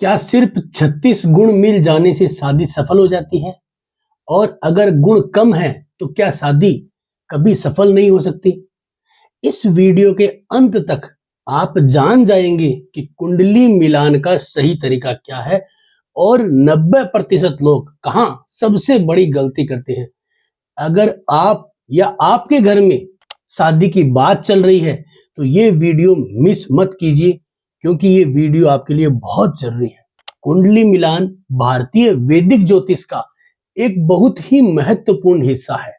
क्या सिर्फ 36 गुण मिल जाने से शादी सफल हो जाती है? और अगर गुण कम है तो क्या शादी कभी सफल नहीं हो सकती? इस वीडियो के अंत तक आप जान जाएंगे कि कुंडली मिलान का सही तरीका क्या है और 90% लोग कहाँ सबसे बड़ी गलती करते हैं। अगर आप या आपके घर में शादी की बात चल रही है तो ये वीडियो मिस मत कीजिए, क्योंकि ये वीडियो आपके लिए बहुत जरूरी है। कुंडली मिलान भारतीय वैदिक ज्योतिष का एक बहुत ही महत्वपूर्ण हिस्सा है।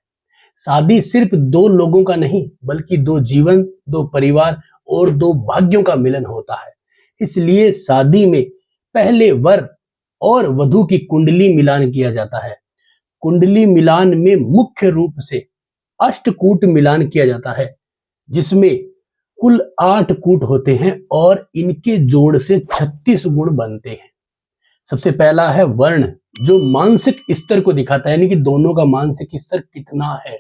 शादी सिर्फ दो लोगों का नहीं, बल्कि दो जीवन, दो परिवार और दो भाग्यों का मिलन होता है। इसलिए शादी में पहले वर और वधू की कुंडली मिलान किया जाता है। कुंडली मिलान में मुख्य रूप से अष्टकूट मिलान किया जाता है, जिसमें कुल 8 कूट होते हैं और इनके जोड़ से 36 गुण बनते हैं। सबसे पहला है वर्ण, जो मानसिक स्तर को दिखाता है, यानी कि दोनों का मानसिक स्तर कितना है,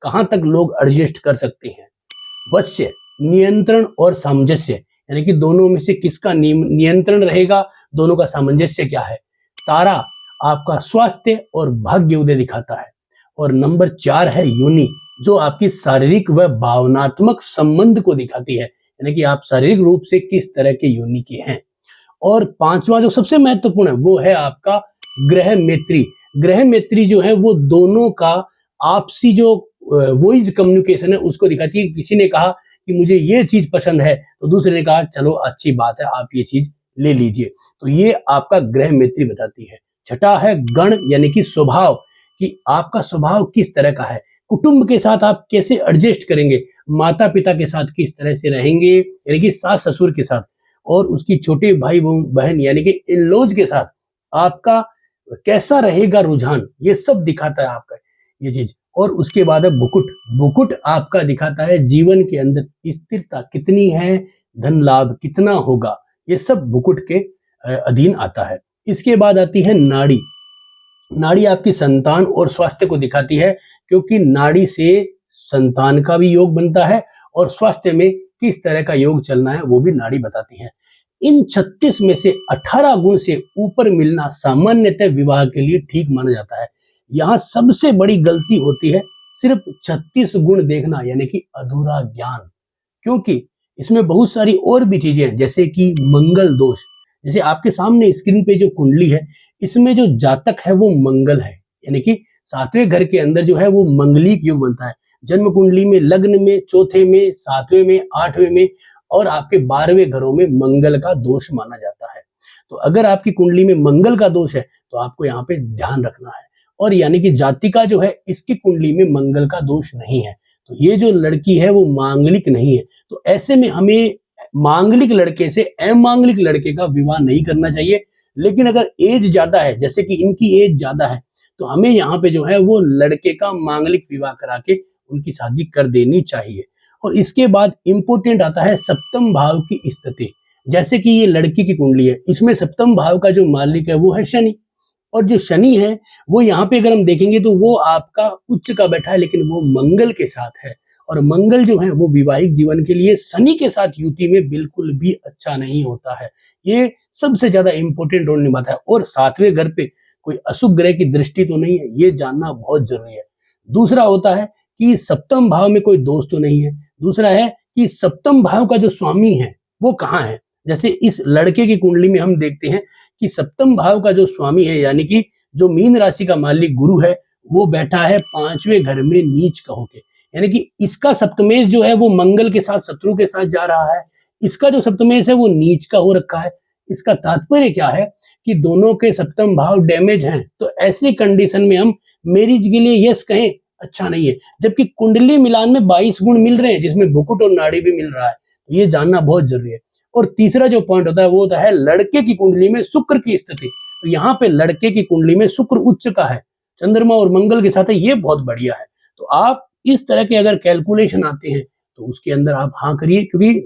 कहां तक लोग एडजस्ट कर सकते हैं। वश्य, नियंत्रण और सामंजस्य, यानी कि दोनों में से किसका नियंत्रण रहेगा, दोनों का सामंजस्य क्या है। तारा, आपका स्वास्थ्य और भाग्य उदय दिखाता है। और नंबर 4 है योनि, जो आपकी शारीरिक व भावनात्मक संबंध को दिखाती है, यानी कि आप शारीरिक रूप से किस तरह के योनि के हैं। और 5वां जो सबसे महत्वपूर्ण है वो है आपका ग्रह मैत्री। ग्रह मैत्री जो है वो दोनों का आपसी जो वॉइस कम्युनिकेशन है उसको दिखाती है। किसी ने कहा कि मुझे ये चीज पसंद है तो दूसरे ने कहा चलो अच्छी बात है, आप ये चीज ले लीजिए, तो ये आपका ग्रह मैत्री बताती है। छठा है गण, यानी कि स्वभाव, कि आपका स्वभाव किस तरह का है, कुटुंब के साथ आप कैसे एडजस्ट करेंगे, माता पिता के साथ किस तरह से रहेंगे, यानी कि सास ससुर के साथ, और उसकी छोटे भाई बहन यानी कि इन-लॉज के साथ आपका कैसा रहेगा रुझान, ये सब दिखाता है आपका ये चीज। और उसके बाद है बुकुट। बुकुट आपका दिखाता है जीवन के अंदर स्थिरता कितनी है, धन लाभ कितना होगा, ये सब बुकुट के अधीन आता है। इसके बाद आती है नाड़ी। नाड़ी आपकी संतान और स्वास्थ्य को दिखाती है, क्योंकि नाड़ी से संतान का भी योग बनता है और स्वास्थ्य में किस तरह का योग चलना है वो भी नाड़ी बताती है। इन 36 में से 18 गुण से ऊपर मिलना सामान्यतः विवाह के लिए ठीक माना जाता है। यहाँ सबसे बड़ी गलती होती है सिर्फ 36 गुण देखना, यानी कि अधूरा ज्ञान, क्योंकि इसमें बहुत सारी और भी चीजें हैं, जैसे कि मंगल दोष। जैसे आपके सामने स्क्रीन पे जो कुंडली है, इसमें जो जातक है वो मंगल है, यानी कि 7वें घर के अंदर जो है वो मंगलिक योग बनता है। जन्म कुंडली में लग्न में, चौथे में, 7वें में, 8वें में और आपके 12वें घरों में मंगल का दोष माना जाता है। तो अगर आपकी कुंडली में मंगल का दोष है तो आपको यहाँ पे ध्यान रखना है। और यानी कि जातिका जो है इसकी कुंडली में मंगल का दोष नहीं है, तो ये जो लड़की है वो मांगलिक नहीं है। तो ऐसे में हमें मांगलिक लड़के से अमांगलिक लड़के का विवाह नहीं करना चाहिए। लेकिन अगर एज ज्यादा है, जैसे कि इनकी एज ज्यादा है, तो हमें यहाँ पे जो है वो लड़के का मांगलिक विवाह करा के उनकी शादी कर देनी चाहिए। और इसके बाद इंपोर्टेंट आता है सप्तम भाव की स्थिति। जैसे कि ये लड़की की कुंडली है, इसमें सप्तम भाव का जो मालिक है वो है शनि, और जो शनि है वो यहाँ पे अगर हम देखेंगे तो वो आपका उच्च का बैठा है, लेकिन वो मंगल के साथ है। और मंगल जो है वो वैवाहिक जीवन के लिए शनि के साथ युति में बिल्कुल भी अच्छा नहीं होता है। ये सबसे ज्यादा इंपॉर्टेंट रोल निभाता है। और 7वें घर पे कोई अशुभ ग्रह की दृष्टि तो नहीं है, ये जानना बहुत जरूरी है। दूसरा होता है कि सप्तम भाव में कोई दोष तो नहीं है। दूसरा है कि सप्तम भाव का जो स्वामी है वो कहाँ है। जैसे इस लड़के की कुंडली में हम देखते हैं कि सप्तम भाव का जो स्वामी है, यानी कि जो मीन राशि का मालिक गुरु है, वो बैठा है 5वें घर में नीच का होके, यानी कि इसका सप्तमेश जो है वो मंगल के साथ शत्रु के साथ जा रहा है। इसका जो सप्तमेश है वो नीच का हो रखा है। इसका तात्पर्य क्या है कि दोनों के सप्तम भाव डैमेज हैं। तो ऐसे कंडीशन में हम मैरिज के लिए यस कहें अच्छा नहीं है। जबकि कुंडली मिलान में 22 गुण मिल रहे हैं, जिसमें बुकुट और नाड़ी भी मिल रहा है, तो ये जानना बहुत जरूरी है। और तीसरा जो पॉइंट होता है वो होता है लड़के की कुंडली में शुक्र की स्थिति। तो यहाँ पे लड़के की कुंडली में शुक्र उच्च का है, चंद्रमा और मंगल के साथ है, ये बहुत बढ़िया है। तो आप इस तरह के अगर कैलकुलेशन आते हैं तो उसके अंदर आप हाँ करिए, क्योंकि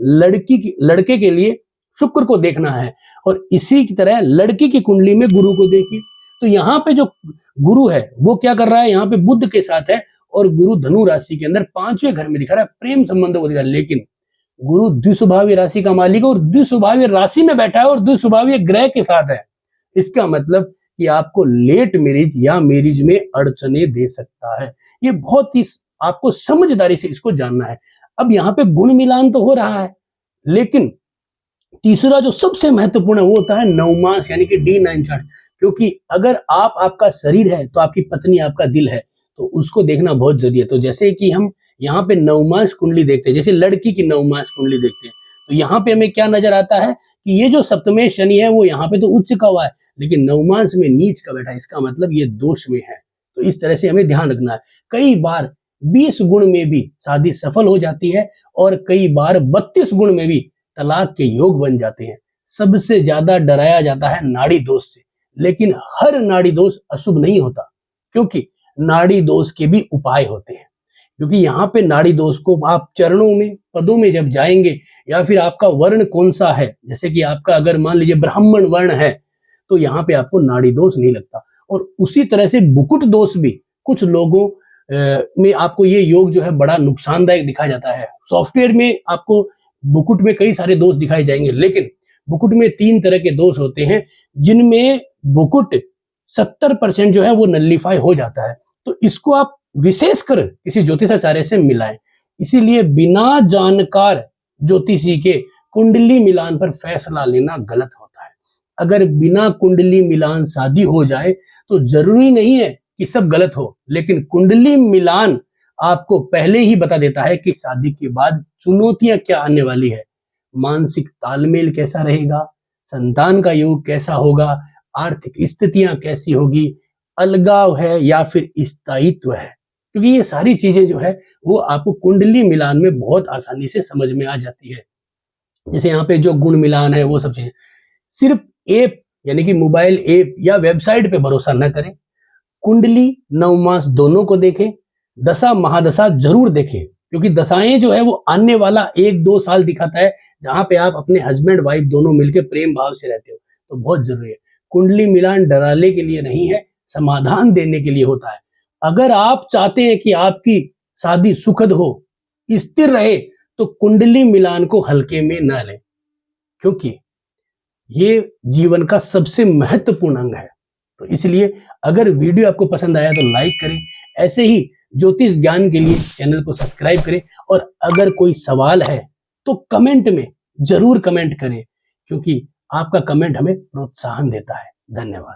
लड़के के लिए शुक्र को देखना है। और इसी की तरह लड़की की कुंडली में गुरु को देखिए। तो यहाँ पे जो गुरु है वो क्या कर रहा है, यहाँ पे बुध के साथ है, और गुरु धनु राशि के अंदर 5वें घर में दिखा रहा है, प्रेम संबंधों को दिखा रहा है। लेकिन गुरु द्विस्वभावी राशि का मालिक है और द्विस्वभावी राशि में बैठा है और द्विस्वभावी ग्रह के साथ है। इसका मतलब कि आपको लेट मैरिज या मैरिज में अड़चने दे सकता है। ये बहुत ही आपको समझदारी से इसको जानना है। अब यहाँ पे गुण मिलान तो हो रहा है, लेकिन तीसरा जो सबसे महत्वपूर्ण है वो होता है नवमास यानी कि D9 चार्ट। क्योंकि अगर आपका शरीर है तो आपकी पत्नी आपका दिल है, तो उसको देखना बहुत जरूरी है। तो जैसे कि हम यहाँ पे नवमास कुंडली देखते हैं, जैसे लड़की की नवमास कुंडली देखते हैं, तो यहाँ पे हमें क्या नजर आता है कि ये जो सप्तमेश शनि है वो यहाँ पे तो उच्च का हुआ है, लेकिन नवमास में नीच का बैठा है। इसका मतलब ये दोष में है। तो इस तरह से हमें ध्यान रखना है। कई बार 20 गुण में भी शादी सफल हो जाती है और कई बार 32 गुण में भी तलाक के योग बन जाते हैं। सबसे ज्यादा डराया जाता है नाड़ी दोष से, लेकिन हर नाड़ी दोष अशुभ नहीं होता, क्योंकि नाड़ी दोष के भी उपाय होते हैं। क्योंकि यहाँ पे नाड़ी दोष को आप चरणों में, पदों में जब जाएंगे, या फिर आपका वर्ण कौन सा है, जैसे कि आपका अगर मान लीजिए ब्राह्मण वर्ण है, तो यहाँ पे आपको नाड़ी दोष नहीं लगता। और उसी तरह से मुकुट दोष भी कुछ लोगों में आपको ये योग जो है बड़ा नुकसानदायक दिखाया जाता है। सॉफ्टवेयर में आपको मुकुट में कई सारे दोष दिखाए जाएंगे, लेकिन मुकुट में 3 तरह के दोष होते हैं, जिनमें मुकुट 70% जो है वो नलिफाई हो जाता है। तो इसको आप विशेषकर किसी ज्योतिषाचार्य से मिलाएं। इसीलिए बिना जानकार ज्योतिषी के कुंडली मिलान पर फैसला लेना गलत होता है। अगर बिना कुंडली मिलान शादी हो जाए तो जरूरी नहीं है कि सब गलत हो, लेकिन कुंडली मिलान आपको पहले ही बता देता है कि शादी के बाद चुनौतियां क्या आने वाली है, मानसिक तालमेल कैसा रहेगा, संतान का योग कैसा होगा, आर्थिक स्थितियां कैसी होगी, अलगाव है या फिर स्थायित्व है। क्योंकि ये सारी चीजें जो है वो आपको कुंडली मिलान में बहुत आसानी से समझ में आ जाती है। जैसे यहाँ पे जो गुण मिलान है वो सब चीजें, सिर्फ ऐप यानी कि मोबाइल ऐप या वेबसाइट पे भरोसा न करें। कुंडली नवमास दोनों को देखें, दशा महादशा जरूर देखें, क्योंकि दशाएं जो है वो आने वाला 1-2 साल दिखाता है, जहां पे आप अपने हस्बैंड वाइफ दोनों मिलकर प्रेम भाव से रहते हो। तो बहुत जरूरी है। कुंडली मिलान डराने के लिए नहीं है, समाधान देने के लिए होता है। अगर आप चाहते हैं कि आपकी शादी सुखद हो, स्थिर रहे, तो कुंडली मिलान को हल्के में न लें, क्योंकि ये जीवन का सबसे महत्वपूर्ण अंग है। तो इसलिए अगर वीडियो आपको पसंद आया तो लाइक करें। ऐसे ही ज्योतिष ज्ञान के लिए चैनल को सब्सक्राइब करें, और अगर कोई सवाल है तो कमेंट में जरूर कमेंट करें, क्योंकि आपका कमेंट हमें प्रोत्साहन देता है। धन्यवाद।